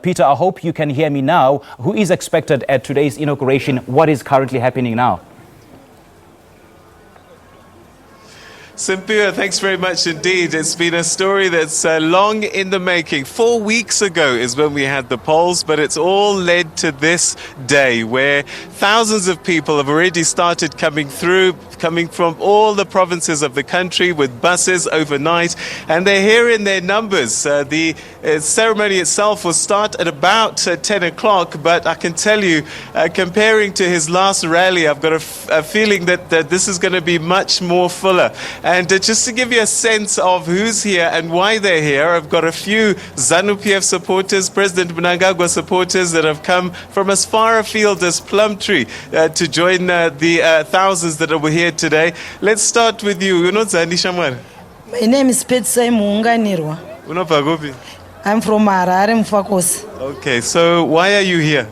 Peter, I hope you can hear me now. Who is expected at today's inauguration? What is currently happening now? Simpiwe, thanks very much indeed. It's been a story that's long in the making. 4 weeks ago is when we had the polls, but it's all led to this day where thousands of people have already started coming through, coming from all the provinces of the country with buses overnight, and they're here in their numbers. The ceremony itself will start at about 10 o'clock, but I can tell you, comparing to his last rally, I've got a feeling that this is going to be much more fuller. And just to give you a sense of who's here and why they're here, I've got a few ZANU-PF supporters, President Mnangagwa supporters that have come from as far afield as Plumtree to join the thousands that are here today. Let's start with you. You're not Zani Shamar? My name is Peter Ndoro. I'm from Harare, Mfakosi. Okay, so why are you here?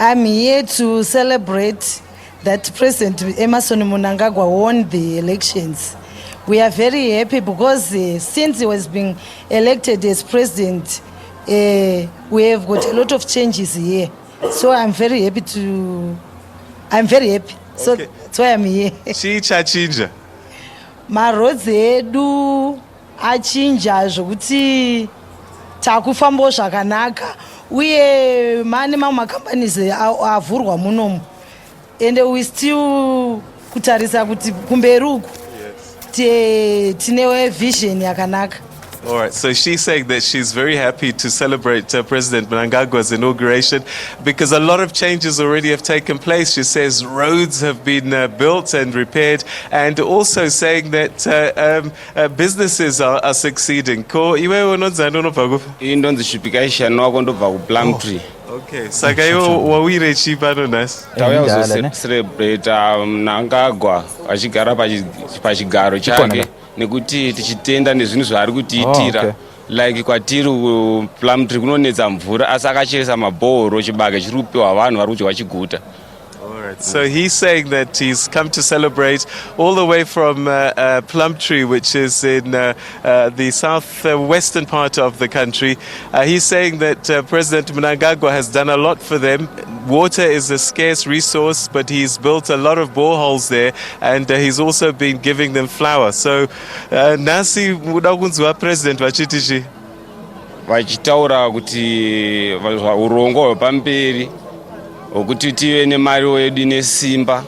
I'm here to celebrate that President Emmerson Mnangagwa won the elections. We are very happy because since he was being elected as president, we have got a lot of changes here. So I'm very happy. So Okay. that's why I'm here. Chachinja. Maroads edu achinja zvokuti takufambawo zvakanaka uye mane mamwe companies avhurwa munomu and we still kutarisa kuti kumberi uku tine vision yakanaka. All right, so she's saying that she's very happy to celebrate President Mnangagwa's inauguration because a lot of changes already have taken place. She says roads have been built and repaired, and also saying that businesses are succeeding. Okay, saka iwo wawire chipano nasi. Tauya celebrate Mnangagwa achigara pachigaro chake nekuti tichitenda nezvinhu zvaari kutiitira. Like kwatiri Plumtree kunonetsa mvura asi akacheresa mabhoro chibage chiri kupiwa vanhu vari kudya chiguta. So he's saying that he's come to celebrate all the way from Plumtree, which is in the southwestern part of the country. He's saying that President Mnangagwa has done a lot for them. Water is a scarce resource, but he's built a lot of boreholes there, and he's also been giving them flour. So nasi muda kunzwa president vachitichi vachitaura kuti urongo hwepamberi hwekuti tive nemari yedu nesimba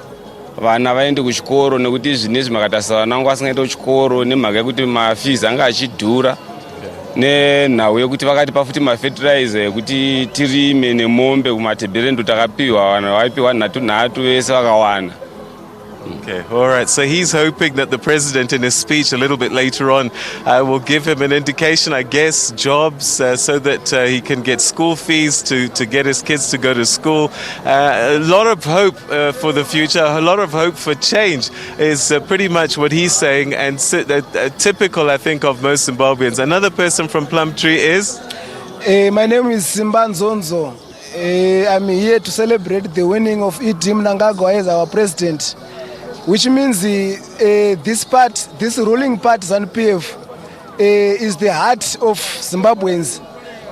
vana vaende kuchikoro nekuti zvinezvi makatarisa vana vangu vasingaende kuchikoro nemhaka yekuti mafees anga achidhura nenhau yekuti vakatipa futi mafertilizer yekuti tirime nemombe kumatebherendo takapiwa vanhu vaipiwa nhatu vese vakawana. Okay, all right. So he's hoping that the president, in his speech a little bit later on, will give him an indication, I guess, jobs so that he can get school fees to get his kids to go to school. A lot of hope for the future, a lot of hope for change is pretty much what he's saying, and typical, I think, of most Zimbabweans. Another person from Plumtree is? My name is Simbanzonzo. I'm here to celebrate the winning of E.D. Mnangagwa as our president. Which means this ruling party, ZANU-PF, is the heart of Zimbabweans.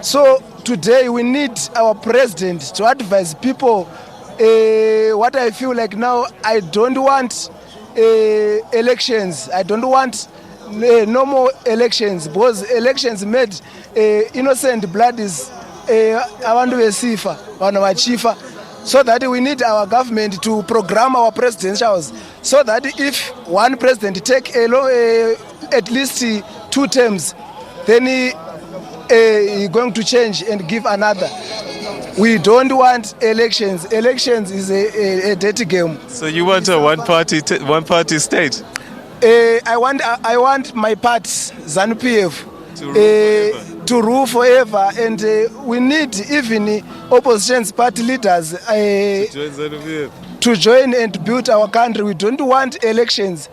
So today we need our president to advise people. What I feel like now, I don't want elections. I don't want no more elections, because elections made innocent blood is abantu besifa, vanhu vachifa. So that we need our government to program our presidentials, so that if one president take at least 2 terms, then he going to change and give another. We don't want elections. Elections is a dirty game. So you want a one-party state? I want my party, ZANU-PF, to rule forever, and we need even opposition party leaders to join and build our country. We don't want elections.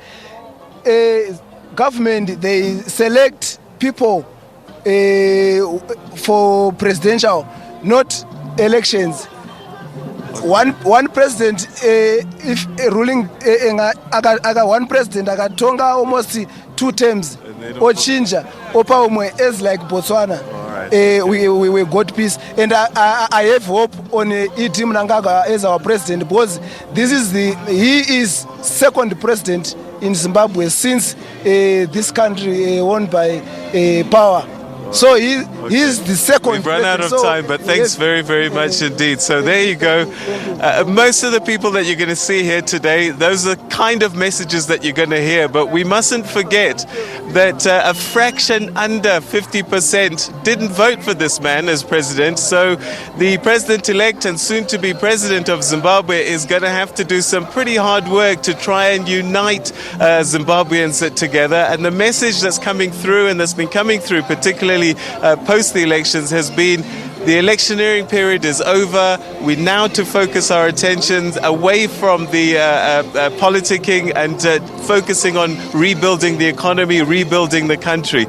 Government, they select people for presidential, not elections. One president, if ruling, one president, akatonga almost 2 terms, or chinja, opa umwe, as like Botswana. All right. we got peace. And I have hope on E.D. Mnangagwa as our president, because he is second president in Zimbabwe since this country won by power. So he's the second. We've run out of time, but thanks very, very much indeed. So there you go. Most of the people that you're going to see here today, those are kind of messages that you're going to hear. But we mustn't forget that a fraction under 50% didn't vote for this man as president. So the president-elect and soon-to-be president of Zimbabwe is going to have to do some pretty hard work to try and unite Zimbabweans together. And the message that's coming through, and that's been coming through particularly post the elections, has been the electioneering period is over. We now to focus our attentions away from the politicking and focusing on rebuilding the economy, rebuilding the country.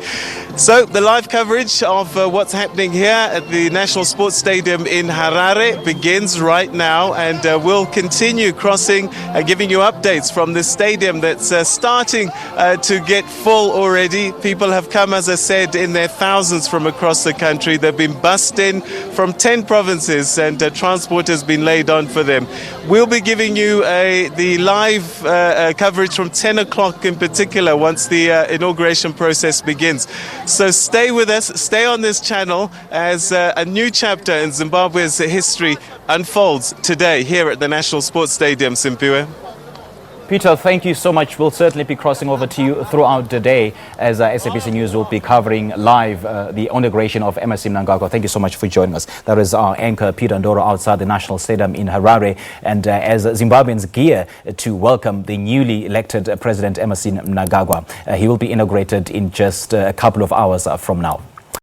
So the live coverage of what's happening here at the National Sports Stadium in Harare begins right now, and we'll continue crossing, giving you updates from the stadium that's starting to get full already. People have come, as I said, in their thousands from across the country. They've been bussed in from 10 provinces, and transport has been laid on for them. We'll be giving you the live coverage from 10 o'clock in particular once the inauguration process begins. So stay with us, stay on this channel as a new chapter in Zimbabwe's history unfolds today here at the National Sports Stadium, Simpiwe. Peter, thank you so much. We'll certainly be crossing over to you throughout the day as SABC News will be covering live the inauguration of Emmerson Mnangagwa. Thank you so much for joining us. That is our anchor, Peter Ndoro, outside the National Stadium in Harare. And as Zimbabweans gear to welcome the newly elected President Emmerson Mnangagwa, he will be inaugurated in just a couple of hours from now.